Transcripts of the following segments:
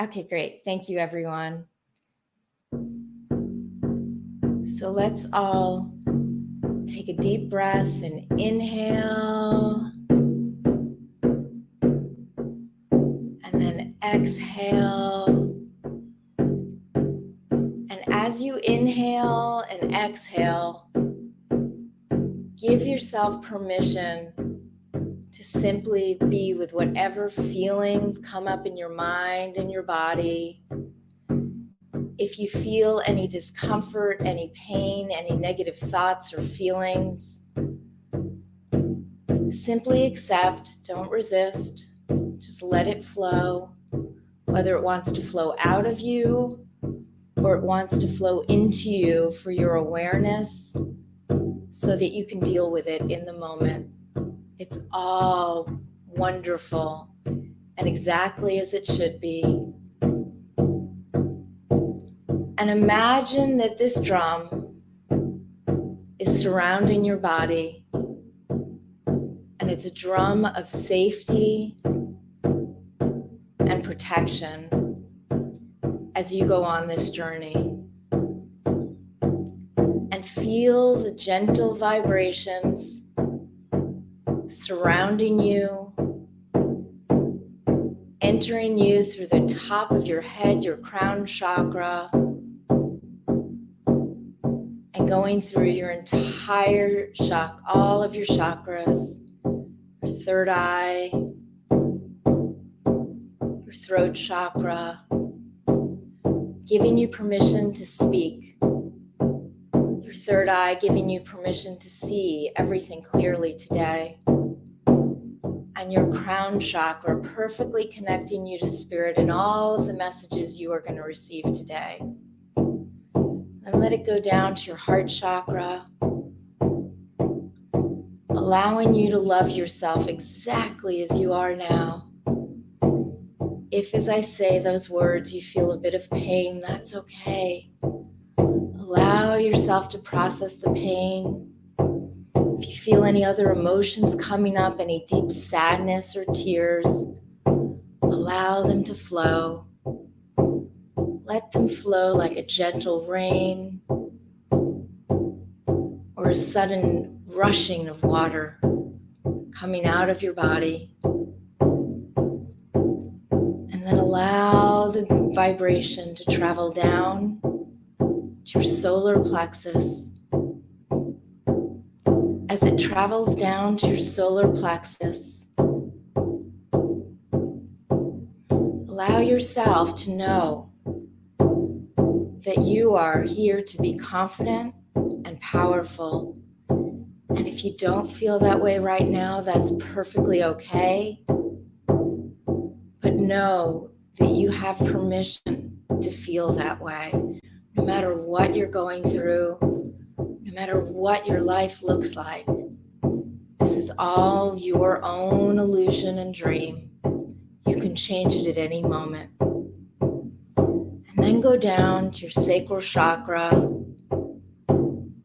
Okay, great. Thank you, everyone. So let's all take a deep breath and inhale. And then exhale. And as you inhale and exhale, give yourself permission to simply be with whatever feelings come up in your mind and your body. If you feel any discomfort, any pain, any negative thoughts or feelings, simply accept, don't resist, just let it flow, whether it wants to flow out of you or it wants to flow into you for your awareness so that you can deal with it in the moment. It's all wonderful and exactly as it should be. And imagine that this drum is surrounding your body, and it's a drum of safety and protection as you go on this journey. And feel the gentle vibrations surrounding you, entering you through the top of your head, your crown chakra, and going through your entire chakra, all of your chakras, your third eye, your throat chakra, giving you permission to speak. Your third eye giving you permission to see everything clearly today. And your crown chakra perfectly connecting you to spirit and all of the messages you are going to receive today. And let it go down to your heart chakra, allowing you to love yourself exactly as you are now. If, as I say those words, you feel a bit of pain, that's okay. Allow yourself to process the pain. If you feel any other emotions coming up, any deep sadness or tears, allow them to flow. Let them flow like a gentle rain or a sudden rushing of water coming out of your body. And then allow the vibration to travel down to your solar plexus. As it travels down to your solar plexus, allow yourself to know that you are here to be confident and powerful. And if you don't feel that way right now, that's perfectly okay. But know that you have permission to feel that way, no matter what you're going through, no matter what your life looks like. This is all your own illusion and dream. You can change it at any moment. And then go down to your sacral chakra,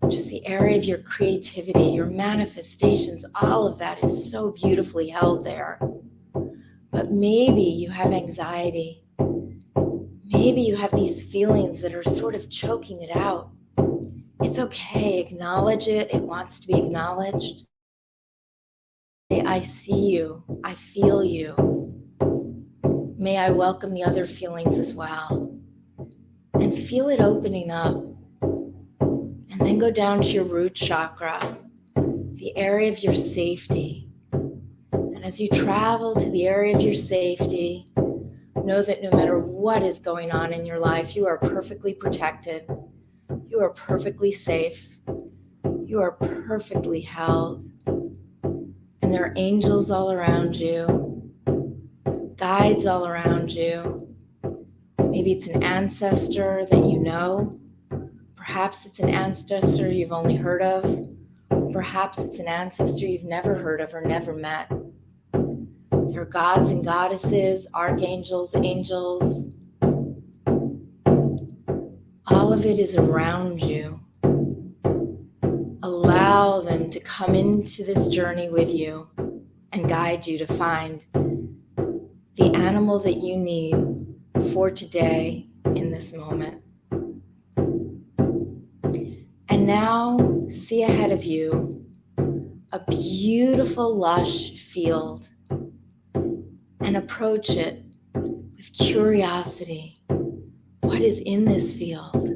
just the area of your creativity, your manifestations, all of that is so beautifully held there. But maybe you have anxiety. Maybe you have these feelings that are sort of choking it out. It's okay, acknowledge it. It wants to be acknowledged. I see you, I feel you. May I welcome the other feelings as well. And feel it opening up. And then go down to your root chakra, the area of your safety. And as you travel to the area of your safety, know that no matter what is going on in your life, you are perfectly protected. You are perfectly safe. You are perfectly held. And there are angels all around you, guides all around you. Maybe it's an ancestor that you know. Perhaps it's an ancestor you've only heard of. Perhaps it's an ancestor you've never heard of or never met. There are gods and goddesses, archangels, angels. All of it is around you. Allow them to come into this journey with you and guide you to find the animal that you need for today in this moment. And now see ahead of you a beautiful, lush field and approach it with curiosity. What is in this field?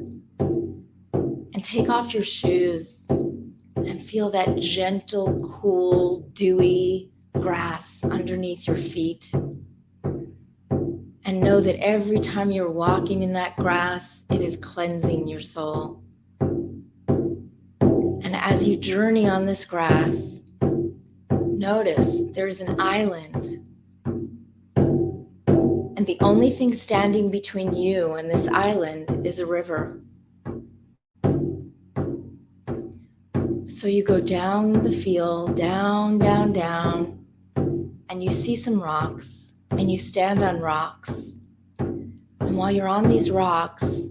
And take off your shoes and feel that gentle, cool, dewy grass underneath your feet. And know that every time you're walking in that grass, it is cleansing your soul. And as you journey on this grass, notice there's an island. And the only thing standing between you and this island is a river. So you go down the field, down, down, down, and you see some rocks, and you stand on rocks. And while you're on these rocks,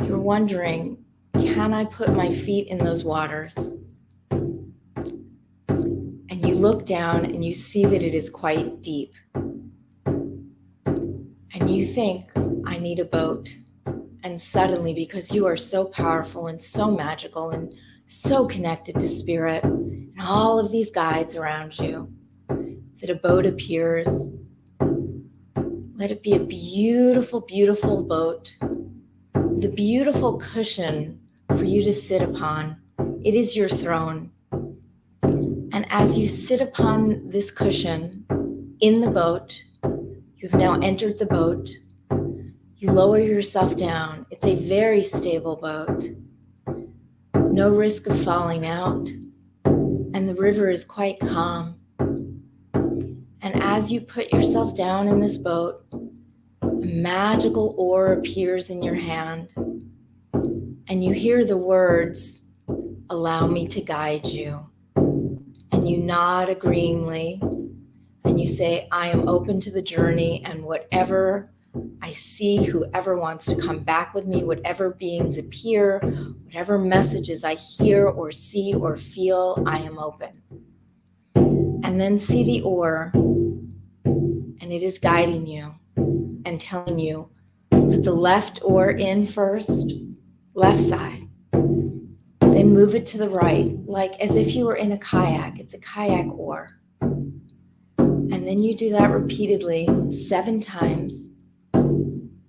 you're wondering, can I put my feet in those waters? And you look down and you see that it is quite deep. And you think, I need a boat. And suddenly, because you are so powerful and so magical and so connected to spirit and all of these guides around you, that a boat appears. Let it be a beautiful, beautiful boat. The beautiful cushion for you to sit upon. It is your throne. And as you sit upon this cushion in the boat, you've now entered the boat. You lower yourself down. It's a very stable boat. No risk of falling out. And the river is quite calm. And as you put yourself down in this boat, a magical oar appears in your hand. And you hear the words, allow me to guide you. And you nod agreeingly. And you say, I am open to the journey, and whatever I see, whoever wants to come back with me, whatever beings appear, whatever messages I hear or see or feel, I am open. And then see the oar, and it is guiding you and telling you, put the left oar in first, left side. Then move it to the right, like as if you were in a kayak. It's a kayak oar. And then you do that repeatedly 7 times.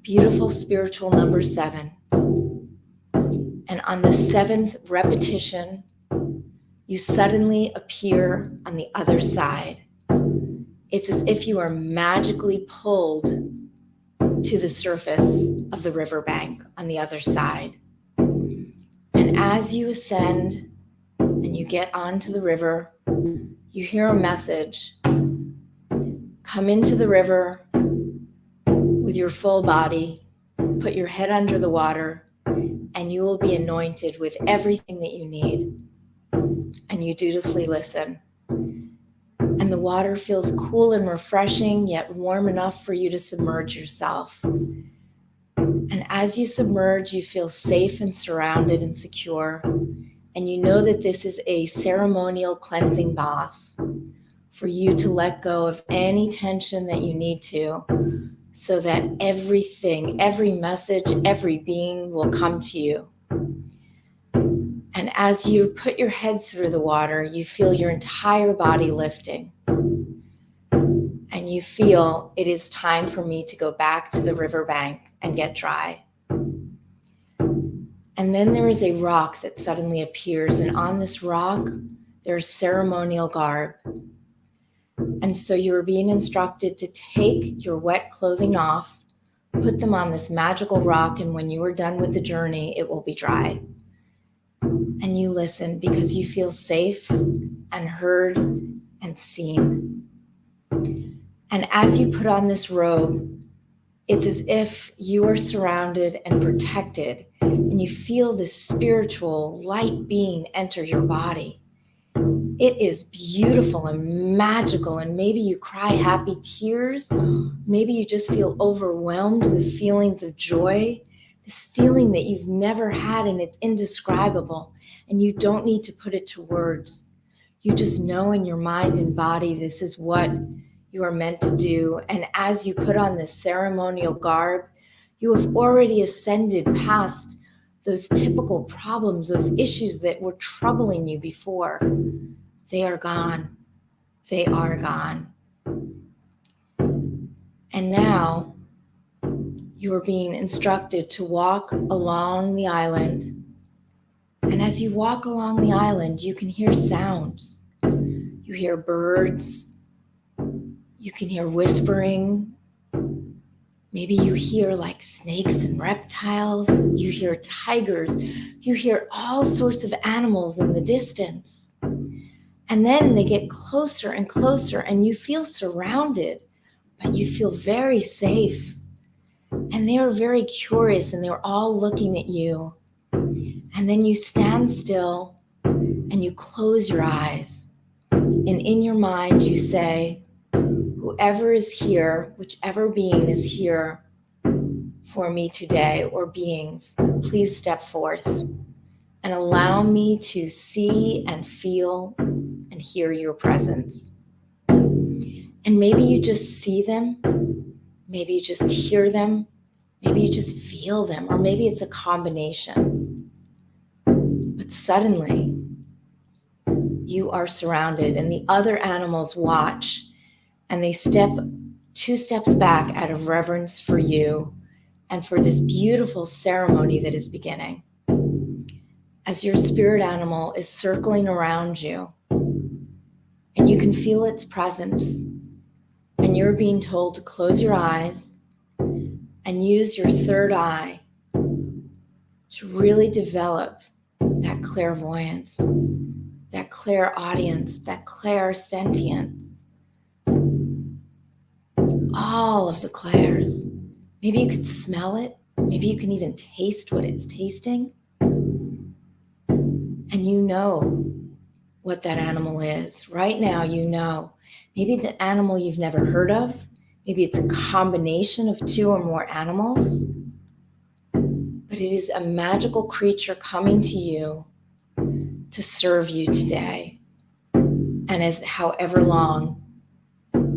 Beautiful spiritual number 7. And on the 7th repetition, you suddenly appear on the other side. It's as if you are magically pulled to the surface of the riverbank on the other side. And as you ascend and you get onto the river, you hear a message. Come into the river with your full body, put your head under the water, and you will be anointed with everything that you need. And you dutifully listen. And the water feels cool and refreshing, yet warm enough for you to submerge yourself. And as you submerge, you feel safe and surrounded and secure. And you know that this is a ceremonial cleansing bath for you to let go of any tension that you need to, so that everything, every message, every being will come to you. And as you put your head through the water, you feel your entire body lifting. And you feel it is time for me to go back to the riverbank and get dry. And then there is a rock that suddenly appears, and on this rock, there's ceremonial garb. And so you are being instructed to take your wet clothing off, put them on this magical rock, and when you are done with the journey, it will be dry. And you listen because you feel safe and heard and seen. And as you put on this robe, it's as if you are surrounded and protected, and you feel this spiritual light being enter your body. It is beautiful and magical, and maybe you cry happy tears. Maybe you just feel overwhelmed with feelings of joy, this feeling that you've never had, and it's indescribable, and you don't need to put it to words. You just know in your mind and body this is what you are meant to do. And as you put on this ceremonial garb, you have already ascended past those typical problems, those issues that were troubling you before. They are gone. They are gone. And now you are being instructed to walk along the island. And as you walk along the island, you can hear sounds. You hear birds. You can hear whispering. Maybe you hear like snakes and reptiles. You hear tigers. You hear all sorts of animals in the distance. And then they get closer and closer, and you feel surrounded, but you feel very safe. And they are very curious, and they're all looking at you. And then you stand still and you close your eyes. And in your mind, you say, whoever is here, whichever being is here for me today, or beings, please step forth and allow me to see and feel and hear your presence. And maybe you just see them, maybe you just hear them, maybe you just feel them, or maybe it's a combination. But suddenly, you are surrounded, and the other animals watch, and they step 2 steps back out of reverence for you and for this beautiful ceremony that is beginning. As your spirit animal is circling around you, and you can feel its presence, and you're being told to close your eyes and use your third eye to really develop that clairvoyance, that clairaudience, that clairsentience. All of the clairs. Maybe you could smell it. Maybe you can even taste what it's tasting. And you know what that animal is. Right now, you know. Maybe it's an animal you've never heard of. Maybe it's a combination of 2 or more animals. But it is a magical creature coming to you to serve you today. And as however long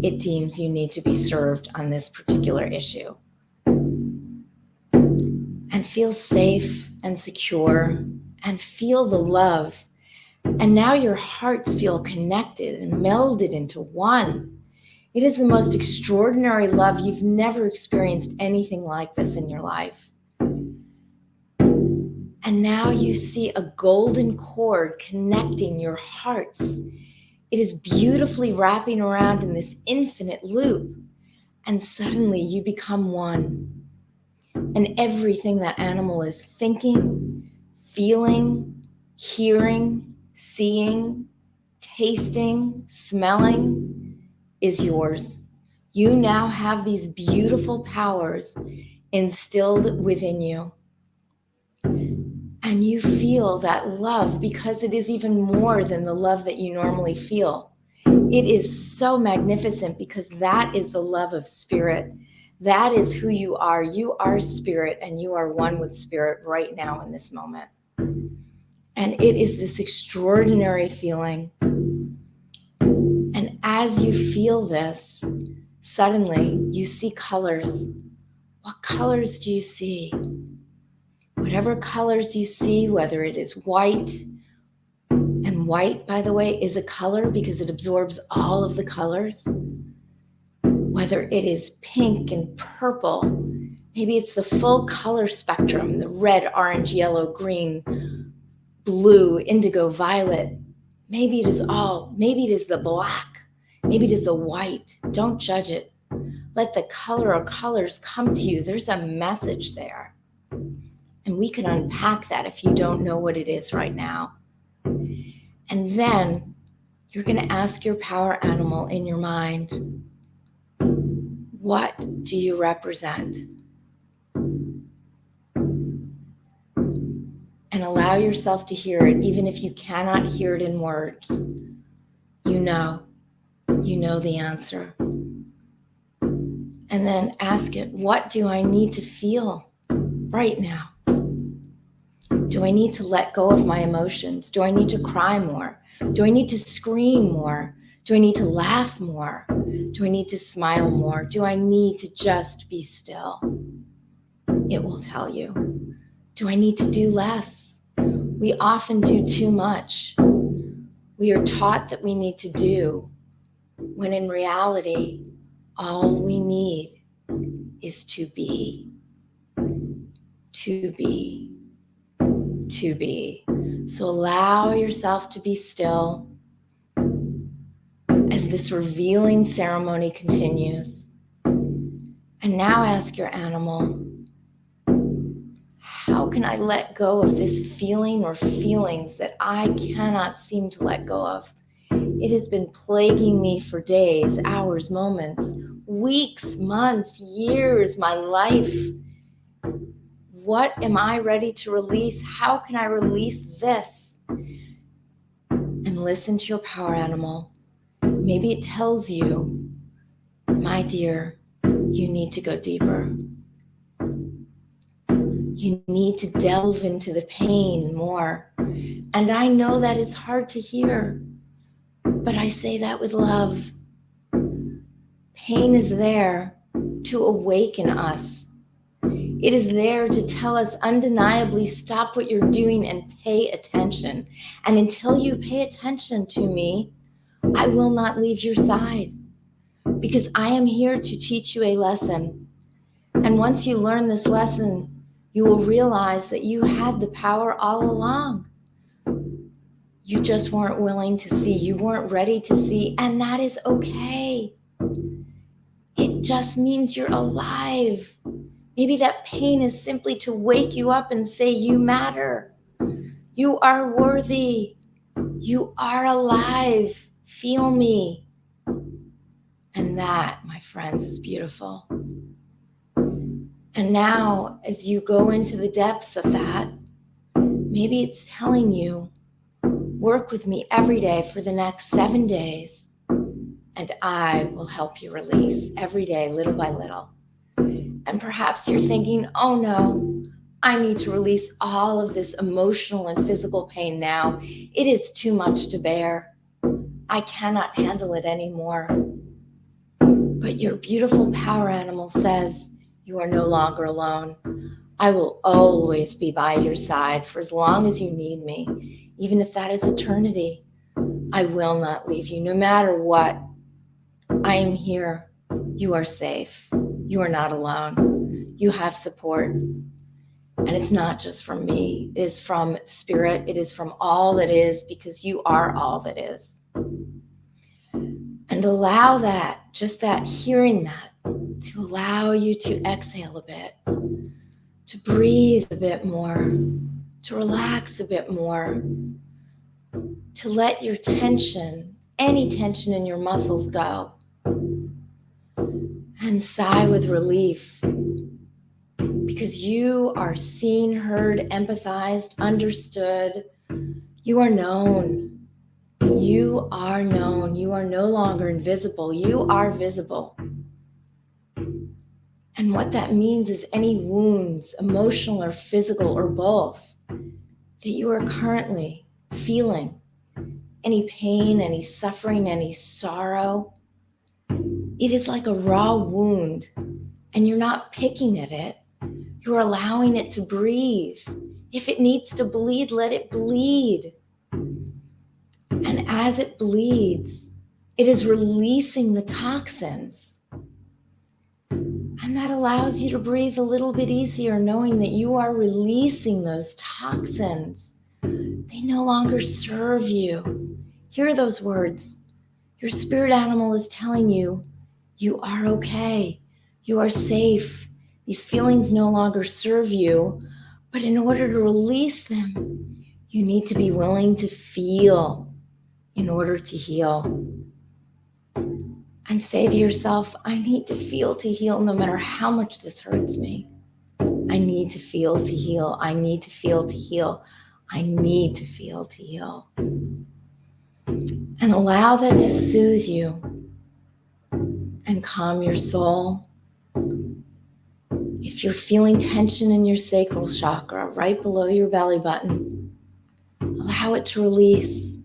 it deems you need to be served on this particular issue. And feel safe and secure and feel the love. And now your hearts feel connected and melded into one. It is the most extraordinary love. You've never experienced anything like this in your life. And now you see a golden cord connecting your hearts. It is beautifully wrapping around in this infinite loop. And suddenly you become one. And everything that animal is thinking, feeling, hearing, seeing, tasting, smelling is yours. You now have these beautiful powers instilled within you. And you feel that love because it is even more than the love that you normally feel. It is so magnificent because that is the love of spirit. That is who you are. You are spirit, and you are one with spirit right now in this moment. And it is this extraordinary feeling. And as you feel this, suddenly you see colors. What colors do you see? Whatever colors you see, whether it is white, and white, by the way, is a color because it absorbs all of the colors. Whether it is pink and purple, maybe it's the full color spectrum, the red, orange, yellow, green, blue, indigo, violet. Maybe it is all. Maybe it is the black. Maybe it is the white. Don't judge it. Let the color or colors come to you. There's a message there. And we can unpack that if you don't know what it is right now. And then you're going to ask your power animal in your mind, what do you represent? And allow yourself to hear it, even if you cannot hear it in words. You know the answer. And then ask it, what do I need to feel right now? Do I need to let go of my emotions? Do I need to cry more? Do I need to scream more? Do I need to laugh more? Do I need to smile more? Do I need to just be still? It will tell you. Do I need to do less? We often do too much. We are taught that we need to do, when in reality, all we need is to be. To be. To be. So allow yourself to be still as this revealing ceremony continues. And now ask your animal, how can I let go of this feeling or feelings that I cannot seem to let go of? It has been plaguing me for days, hours, moments, weeks, months, years, my life. What am I ready to release? How can I release this? And listen to your power animal. Maybe it tells you, my dear, you need to go deeper. You need to delve into the pain more. And I know that is hard to hear, but I say that with love. Pain is there to awaken us. It is there to tell us undeniably, stop what you're doing and pay attention. And until you pay attention to me, I will not leave your side, because I am here to teach you a lesson. And once you learn this lesson, you will realize that you had the power all along. You just weren't willing to see. You weren't ready to see. And that is okay. It just means you're alive. Maybe that pain is simply to wake you up and say, you matter. You are worthy. You are alive. Feel me. And that, my friends, is beautiful. And now, as you go into the depths of that, maybe it's telling you, work with me every day for the next 7 days, and I will help you release every day, little by little. And perhaps you're thinking, oh no, I need to release all of this emotional and physical pain now. It is too much to bear. I cannot handle it anymore. But your beautiful power animal says, you are no longer alone. I will always be by your side for as long as you need me, even if that is eternity. I will not leave you, no matter what. I am here. You are safe. You are not alone. You have support. And it's not just from me. It is from spirit. It is from all that is, because you are all that is. And allow that, just that, hearing that, to allow you to exhale a bit, to breathe a bit more, to relax a bit more, to let your tension, any tension in your muscles go, and sigh with relief, because you are seen, heard, empathized, understood. You are known. You are known. You are no longer invisible. You are visible. And what that means is any wounds, emotional or physical or both, that you are currently feeling, any pain, any suffering, any sorrow, it is like a raw wound, and you're not picking at it. You're allowing it to breathe. If it needs to bleed, let it bleed. And as it bleeds, it is releasing the toxins. And that allows you to breathe a little bit easier, knowing that you are releasing those toxins. They no longer serve you. Hear those words. Your spirit animal is telling you, you are okay. You are safe. These feelings no longer serve you. But in order to release them, you need to be willing to feel in order to heal. And say to yourself, I need to feel to heal, no matter how much this hurts me. I need to feel to heal. I need to feel to heal. I need to feel to heal. And allow that to soothe you and calm your soul. If you're feeling tension in your sacral chakra, right below your belly button, allow it to release.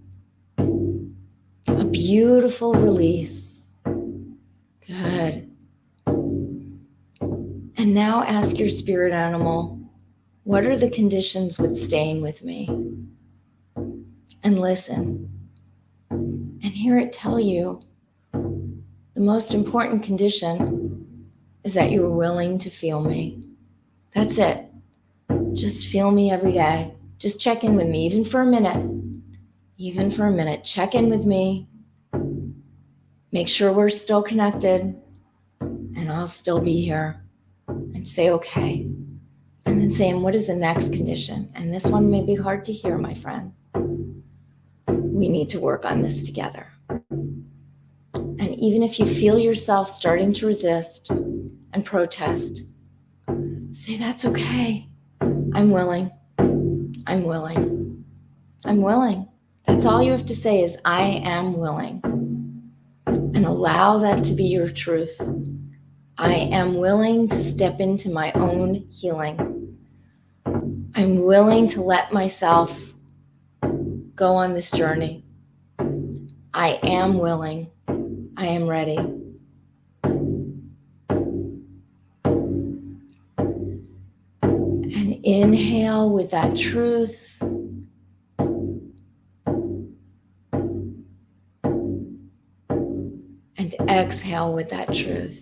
A beautiful release. And now ask your spirit animal, what are the conditions with staying with me? And listen. And hear it tell you the most important condition is that you're willing to feel me. That's it. Just feel me every day. Just check in with me, even for a minute. Even for a minute. Check in with me. Make sure we're still connected, and I'll still be here. And say, okay. And then say, and what is the next condition? And this one may be hard to hear, my friends. We need to work on this together. And even if you feel yourself starting to resist and protest, say, that's okay. I'm willing. I'm willing. I'm willing. That's all you have to say is, I am willing. And allow that to be your truth. I am willing to step into my own healing. I'm willing to let myself go on this journey. I am willing. I am ready. And inhale with that truth. And exhale with that truth.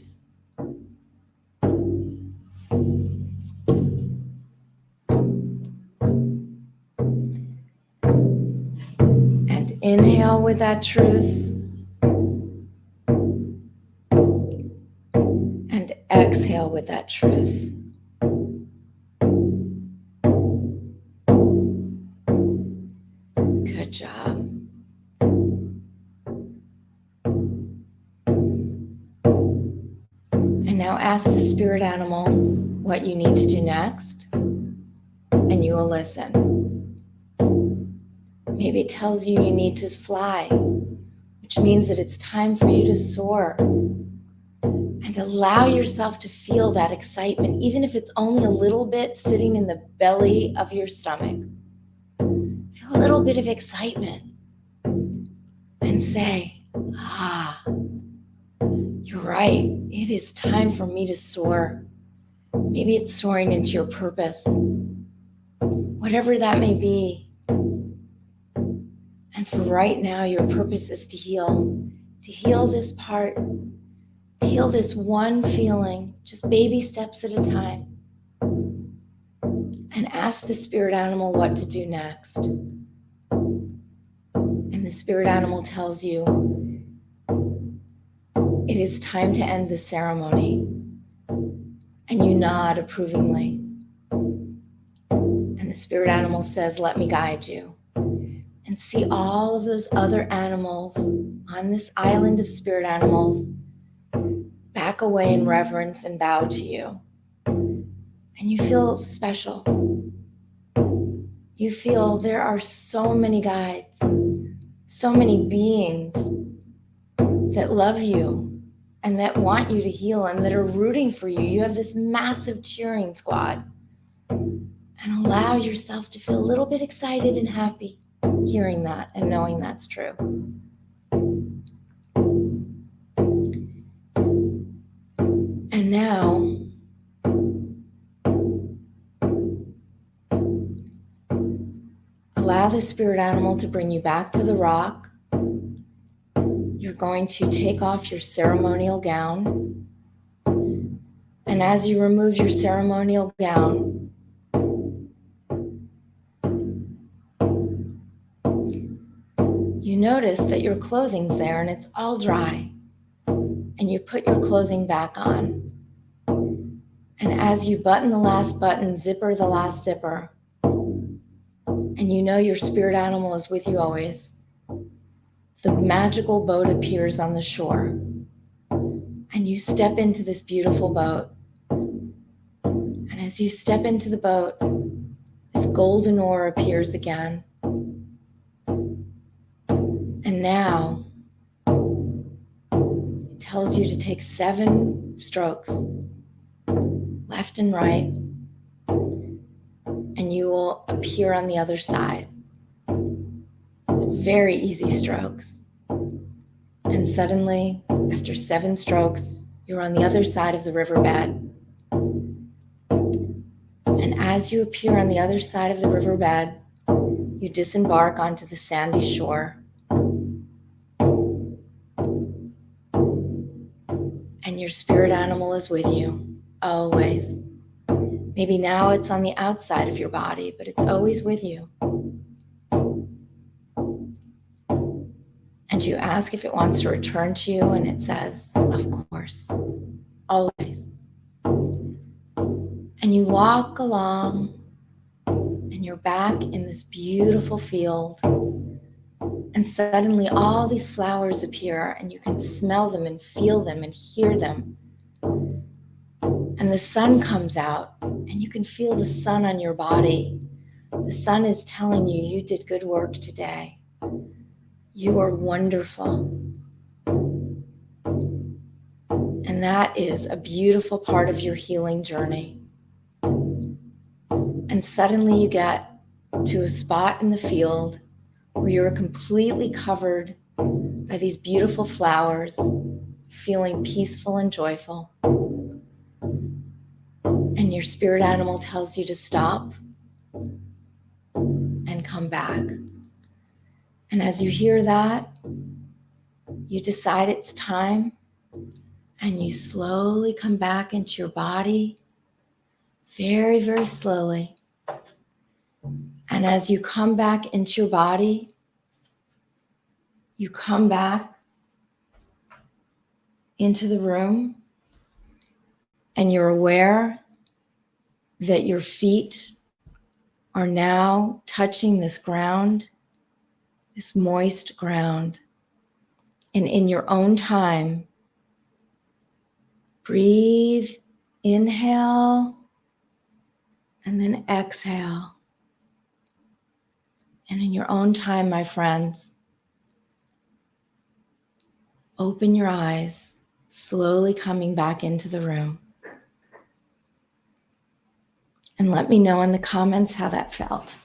And inhale with that truth. And exhale with that truth. Good job. And now ask the spirit animal what you need to do next, and you will listen. Maybe it tells you you need to fly, which means that it's time for you to soar. And allow yourself to feel that excitement, even if it's only a little bit sitting in the belly of your stomach. Feel a little bit of excitement and say, you're right. It is time for me to soar. Maybe it's soaring into your purpose, whatever that may be. And for right now, your purpose is to heal this part, to heal this one feeling, just baby steps at a time. And ask the spirit animal what to do next. And the spirit animal tells you, it is time to end the ceremony. And you nod approvingly. And the spirit animal says, let me guide you. And see all of those other animals on this island of spirit animals back away in reverence and bow to you. And you feel special. You feel there are so many guides, so many beings that love you and that want you to heal and that are rooting for you. You have this massive cheering squad. And allow yourself to feel a little bit excited and happy hearing that and knowing that's true. And now, allow the spirit animal to bring you back to the rock. You're going to take off your ceremonial gown. And as you remove your ceremonial gown, you notice that your clothing's there and it's all dry. And you put your clothing back on. And as you button the last button, zipper the last zipper, and you know your spirit animal is with you always, the magical boat appears on the shore. And you step into this beautiful boat. And as you step into the boat, this golden ore appears again. And now, it tells you to take 7 strokes, left and right, and you will appear on the other side. Very easy strokes. And suddenly, after 7 strokes, you're on the other side of the riverbed. as you appear on the other side of the riverbed, you disembark onto the sandy shore. And your spirit animal is with you, always. Maybe now it's on the outside of your body, but it's always with you. And you ask if it wants to return to you, and it says, of course, always. And you walk along, and you're back in this beautiful field. And suddenly all these flowers appear, and you can smell them and feel them and hear them. And the sun comes out, and you can feel the sun on your body. The sun is telling you, you did good work today. You are wonderful. And that is a beautiful part of your healing journey. And suddenly you get to a spot in the field where you're completely covered by these beautiful flowers, feeling peaceful and joyful. And your spirit animal tells you to stop and come back. And as you hear that, you decide it's time, and you slowly come back into your body, very, very slowly. And as you come back into your body, you come back into the room, and you're aware that your feet are now touching this ground, this moist ground. And in your own time, breathe, inhale, and then exhale. And in your own time, my friends, open your eyes, slowly coming back into the room. And let me know in the comments how that felt.